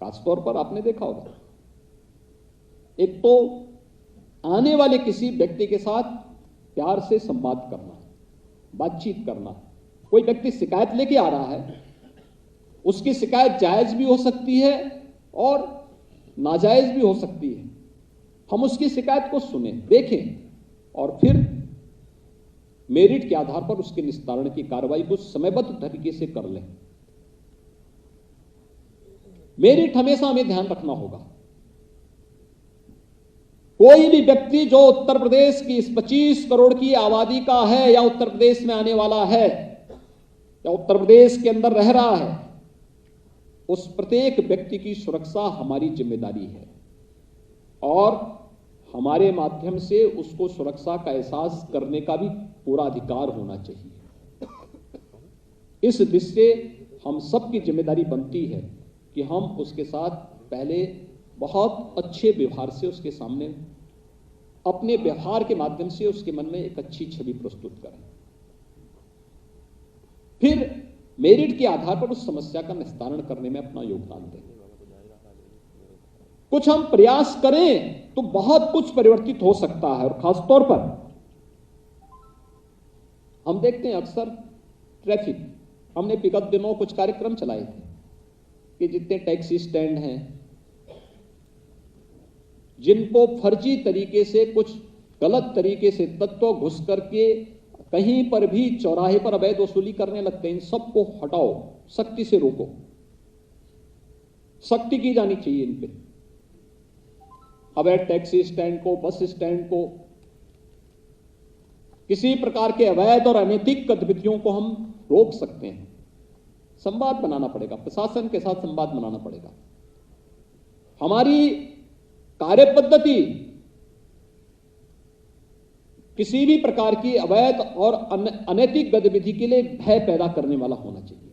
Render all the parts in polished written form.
खासतौर पर आपने देखा होगा, एक तो आने वाले किसी व्यक्ति के साथ प्यार से संवाद करना, बातचीत करना। कोई व्यक्ति शिकायत लेके आ रहा है, उसकी शिकायत जायज भी हो सकती है और नाजायज भी हो सकती है। हम उसकी शिकायत को सुने, देखें और फिर मेरिट के आधार पर उसके निस्तारण की कार्रवाई को समयबद्ध तरीके से कर लें। मेरिट हमेशा हमें ध्यान रखना होगा। कोई भी व्यक्ति जो उत्तर प्रदेश की इस 25 करोड़ की आबादी का है या उत्तर प्रदेश में आने वाला है या उत्तर प्रदेश के अंदर रह रहा है, उस प्रत्येक व्यक्ति की सुरक्षा हमारी जिम्मेदारी है और हमारे माध्यम से उसको सुरक्षा का एहसास करने का भी पूरा अधिकार होना चाहिए। इस दृष्टि से हम सबकी जिम्मेदारी बनती है कि हम उसके साथ पहले बहुत अच्छे व्यवहार से उसके सामने अपने व्यवहार के माध्यम से उसके मन में एक अच्छी छवि प्रस्तुत करें, फिर मेरिट के आधार पर उस समस्या का निस्तारण करने में अपना योगदान दें। कुछ हम प्रयास करें तो बहुत कुछ परिवर्तित हो सकता है। और खासतौर पर हम देखते हैं अक्सर ट्रैफिक, हमने विगत दिनों कुछ कार्यक्रम चलाए थे कि जितने टैक्सी स्टैंड हैं जिनको फर्जी तरीके से, कुछ गलत तरीके से तत्व घुस करके कहीं पर भी चौराहे पर अवैध वसूली करने लगते हैं, इन सबको हटाओ, सख्ती से रोको। सख्ती की जानी चाहिए इन पे। अवैध टैक्सी स्टैंड को, बस स्टैंड को, किसी प्रकार के अवैध और अनैतिक गतिविधियों को हम रोक सकते हैं। संवाद बनाना पड़ेगा, प्रशासन के साथ संवाद बनाना पड़ेगा। हमारी कार्य पद्धति किसी भी प्रकार की अवैध और अनैतिक गतिविधि के लिए भय पैदा करने वाला होना चाहिए।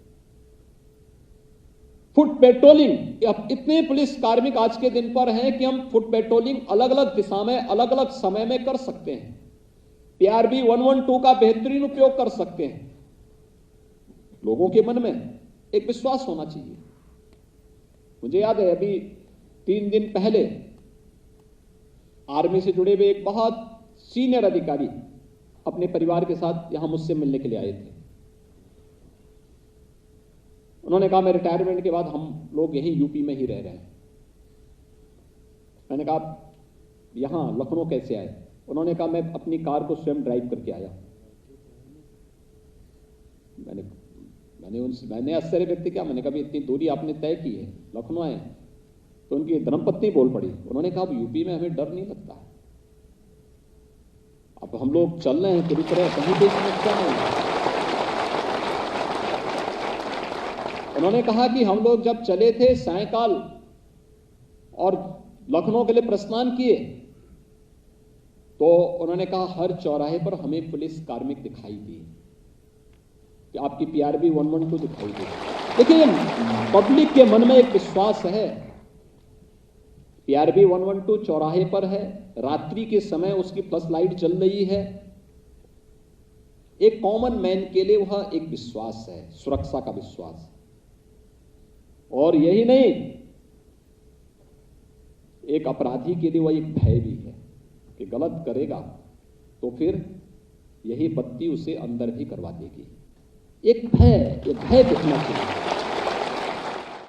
फुट पेट्रोलिंग, अब इतने पुलिस कार्मिक आज के दिन पर हैं कि हम फुट पेट्रोलिंग अलग अलग दिशा में, अलग अलग समय में कर सकते हैं। PRB 112 का बेहतरीन उपयोग कर सकते हैं। लोगों के मन में एक विश्वास होना चाहिए। मुझे याद है अभी 3 दिन पहले आर्मी से जुड़े हुए एक बहुत सीनियर अधिकारी अपने परिवार के साथ यहां मुझसे मिलने के लिए आए थे। उन्होंने कहा मैं रिटायरमेंट के बाद हम लोग यहीं यूपी में ही रह रहे हैं। मैंने कहा यहां लखनऊ कैसे आए? उन्होंने कहा मैं अपनी कार को स्वयं ड्राइव करके आया। मैंने आश्चर्य व्यक्त किया। मैंने कहा इतनी दूरी आपने तय की है, लखनऊ आए? तो उनकी धर्मपत्नी बोल पड़ी। उन्होंने कहा अब यूपी में हमें डर नहीं लगता है, अब हम लोग चल रहे हैं पूरी तरह, कहीं कोई समस्या नहीं है। उन्होंने कहा कि हम लोग जब चले थे सायंकाल और लखनऊ के लिए प्रस्थान किए तो उन्होंने कहा हर चौराहे पर हमें पुलिस कार्मिक दिखाई दिए, कि आपकी PRB 112 दिखाई दी। देखिए पब्लिक के मन में एक विश्वास है। PRB 112 चौराहे पर है, रात्रि के समय उसकी फ्लश लाइट जल रही है। एक कॉमन मैन के लिए वह एक विश्वास है, सुरक्षा का विश्वास। और यही नहीं, एक अपराधी के लिए वह एक भय भी है कि गलत करेगा तो फिर यही बत्ती उसे अंदर भी करवा देगी। एक भय दिखना चाहिए।